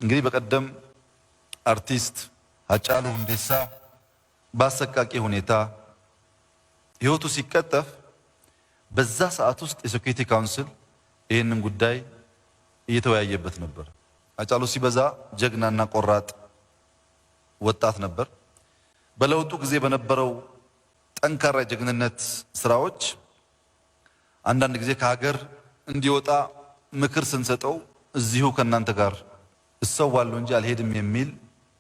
እንግዲህ በቀደም አርቲስት ሃጫሉ ሁንዴሳ በአሰቃቂ ሁኔታ ህይወቱ ሲቀጠፍ በዛ ሰዓት ውስጥ የሴኩሪቲ ካውንስል ይህንን ጉዳይ እየተወያየበት ነበር። ሃጫሉ ሲበዛ ጀግናና ቆራጥ ወጣት ነበር። በለውጡ ጊዜ በነበረው ጠንካራ ጀግንነት ስራዎች አንዳንድ ጊዜ ከሀገር እንዲወጣ ምክር ስንሰጠው እዚሁ ከናንተ ጋር እሰዋለሁ እንጂ አልሄድም የሚል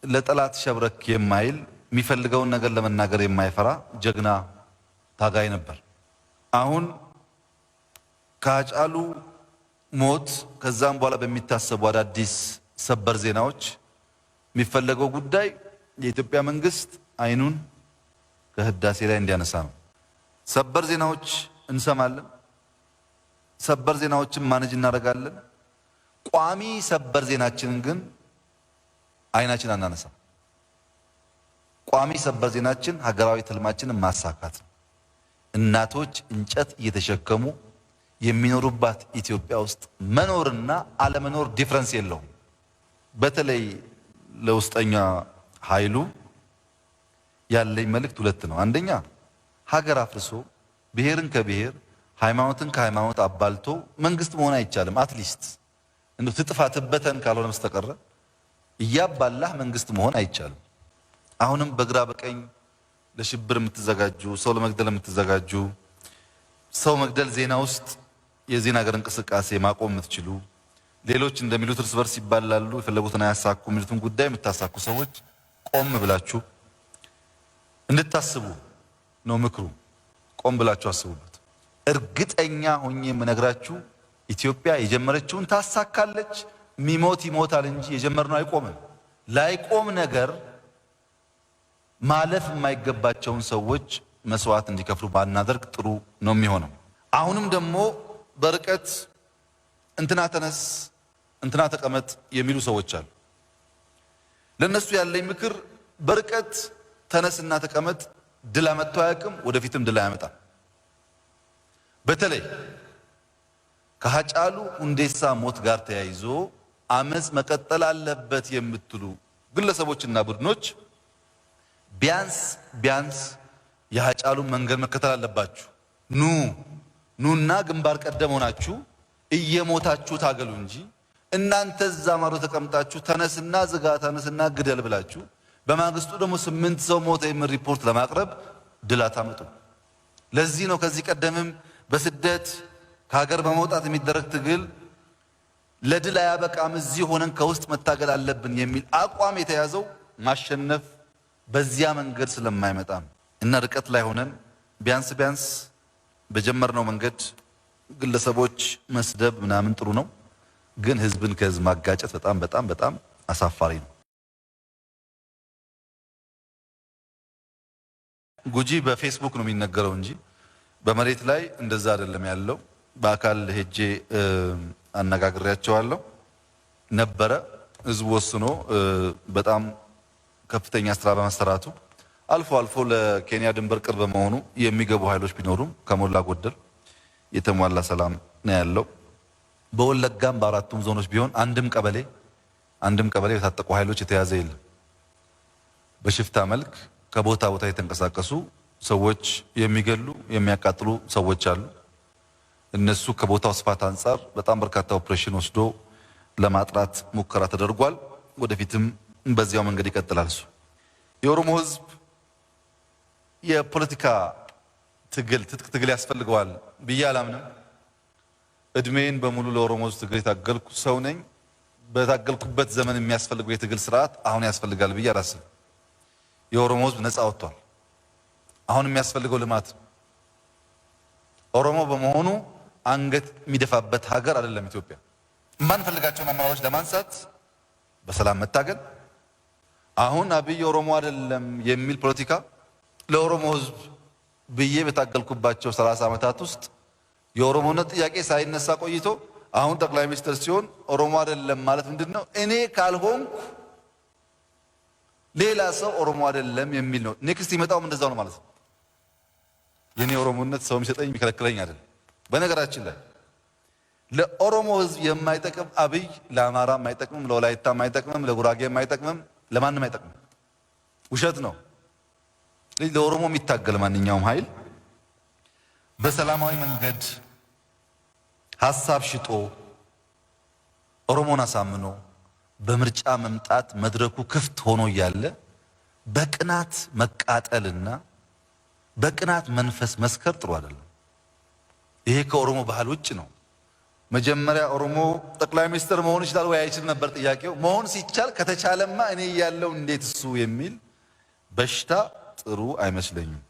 ለጠላት ሸብረክ የማይል የሚፈልገውን ነገር ለመናገር የማይፈራ ጀግና ታጋይ ነበር። አሁን ከሃጫሉ ሞት ከዛም በኋላ በሚታሰቡ አዳዲስ ሰበር ዜናዎች የሚፈለገው ጉዳይ የኢትዮጵያ መንግስት አይኑን ከህዳሴ ላይ እንዲያነሳ ነው። ሰበር ዜናዎች እንሰማለን። ሰበር ዜናዎችን ማኔጅ እናደርጋለን። ቋሚ ሰበር ዜናችንን ግን አይናችን አናነሳ። ቋሚ ሰበር ዜናችን ሀገራዊ ትልማችንን ማሳካት ነው። እናቶች እንጨት እየተሸከሙ የሚኖሩባት ኢትዮጵያ ውስጥ መኖርና አለመኖር ዲፍረንስ የለውም። በተለይ ለውስጠኛ ኃይሉ ያለኝ መልእክት ሁለት ነው። አንደኛ ሀገር አፍርሶ ብሔርን ከብሔር ሃይማኖትን ከሃይማኖት አባልቶ መንግስት መሆን አይቻልም። አትሊስት እንደው ትጥፋ ትበተን ካልሆነ በስተቀር እያባላህ መንግስት መሆን አይቻልም። አሁንም በግራ በቀኝ ለሽብር የምትዘጋጁ ሰው ለመግደል የምትዘጋጁ ሰው መግደል ዜና ውስጥ የዜና ሀገር እንቅስቃሴ ማቆም የምትችሉ ሌሎች እንደሚሉት እርስ በርስ ይባላሉ የፈለጉትን አያሳኩ የሚሉትን ጉዳይ የምታሳኩ ሰዎች ቆም ብላችሁ እንድታስቡ ነው ምክሩ። ቆም ብላችሁ አስቡበት። እርግጠኛ ሆኜ የምነግራችሁ ኢትዮጵያ የጀመረችውን ታሳካለች። ሚሞት ይሞታል እንጂ የጀመርነው አይቆምም። ላይቆም ነገር ማለፍ የማይገባቸውን ሰዎች መስዋዕት እንዲከፍሉ ባናደርግ ጥሩ ነው የሚሆነው። አሁንም ደግሞ በርቀት እንትና ተነስ እንትና ተቀመጥ የሚሉ ሰዎች አሉ። ለነሱ ያለኝ ምክር በርቀት ተነስና ተቀመጥ ድል አመጣ አያውቅም፣ ወደፊትም ድል አያመጣም። በተለይ ከሃጫሉ ሁንዴሳ ሞት ጋር ተያይዞ አመጽ መቀጠል አለበት የምትሉ ግለሰቦችና ቡድኖች ቢያንስ የሃጫሉን መንገድ መከተል አለባችሁ። ኑና ግንባር ቀደም ሆናችሁ እየሞታችሁ ታገሉ እንጂ እናንተ እዛ ማዶ ተቀምጣችሁ ተነስና ዝጋ ተነስና ግደል ብላችሁ በማግስቱ ደግሞ 8 ሰው ሞተ የሚል ሪፖርት ለማቅረብ ድል አታመጡ። ለዚህ ነው ከዚህ ቀደምም በስደት ከሀገር በመውጣት የሚደረግ ትግል ለድል አያበቃም፣ እዚህ ሆነን ከውስጥ መታገል አለብን የሚል አቋም የተያዘው ማሸነፍ በዚያ መንገድ ስለማይመጣ እና ርቀት ላይ ሆነን ቢያንስ በጀመርነው መንገድ ግለሰቦች መስደብ ምናምን ጥሩ ነው፣ ግን ህዝብን ከህዝብ ማጋጨት በጣም አሳፋሪ ነው። ጉጂ በፌስቡክ ነው የሚነገረው እንጂ በመሬት ላይ እንደዛ አይደለም ያለው። በአካል ሄጄ አነጋግሬያቸዋለሁ ነበረ። ህዝቡ ወስኖ በጣም ከፍተኛ ስራ በመሰራቱ አልፎ ለኬንያ ድንበር ቅርብ በመሆኑ የሚገቡ ኃይሎች ቢኖሩም ከሞላ ጎደል የተሟላ ሰላም ነው ያለው። በወለጋም በአራቱም ዞኖች ቢሆን አንድም ቀበሌ የታጠቁ ኃይሎች የተያዘ የለም። በሽፍታ መልክ ከቦታ ቦታ የተንቀሳቀሱ ሰዎች የሚገሉ የሚያቃጥሉ ሰዎች አሉ። እነሱ ከቦታው ስፋት አንጻር በጣም በርካታ ኦፕሬሽን ወስዶ ለማጥራት ሙከራ ተደርጓል። ወደፊትም በዚያው መንገድ ይቀጥላል። እሱ የኦሮሞ ህዝብ የፖለቲካ ትጥቅ ትግል ያስፈልገዋል ብዬ አላምንም። እድሜን በሙሉ ለኦሮሞ ህዝብ ትግል የታገልኩ ሰው ነኝ። በታገልኩበት ዘመን የሚያስፈልገው የትግል ስርዓት አሁን ያስፈልጋል ብዬ አላስብም። የኦሮሞ ህዝብ ነፃ ወጥቷል። አሁን የሚያስፈልገው ልማት ነው። ኦሮሞ በመሆኑ አንገት የሚደፋበት ሀገር አይደለም ኢትዮጵያ። የማንፈልጋቸውን አመራሮች ለማንሳት በሰላም መታገል። አሁን አብይ ኦሮሞ አይደለም የሚል ፖለቲካ ለኦሮሞ ህዝብ ብዬ በታገልኩባቸው 30 ዓመታት ውስጥ የኦሮሞነት ጥያቄ ሳይነሳ ቆይቶ አሁን ጠቅላይ ሚኒስትር ሲሆን ኦሮሞ አይደለም ማለት ምንድነው? እኔ ካልሆንኩ ሌላ ሰው ኦሮሞ አይደለም የሚል ነው። ኔክስት ይመጣውም እንደዛው ነው ማለት ነው። የኔ ኦሮሞነት ሰው የሚሰጠኝ የሚከለክለኝ አይደለም። በነገራችን ላይ ለኦሮሞ ህዝብ የማይጠቅም አብይ ለአማራ የማይጠቅምም፣ ለወላይታ የማይጠቅምም፣ ለጉራጌ የማይጠቅምም፣ ለማንም አይጠቅምም። ውሸት ነው። ለኦሮሞ የሚታገል ማንኛውም ኃይል በሰላማዊ መንገድ ሐሳብ ሽጦ ኦሮሞን አሳምኖ በምርጫ መምጣት መድረኩ ክፍት ሆኖ እያለ በቅናት መቃጠልና በቅናት መንፈስ መስከር ጥሩ አይደለም። ይሄ ከኦሮሞ ባህል ውጭ ነው። መጀመሪያ ኦሮሞ ጠቅላይ ሚኒስትር መሆን ይችላል ወይ አይችልም ነበር ጥያቄው። መሆን ሲቻል ከተቻለማ እኔ ያለው እንዴት እሱ የሚል በሽታ ጥሩ አይመስለኝም።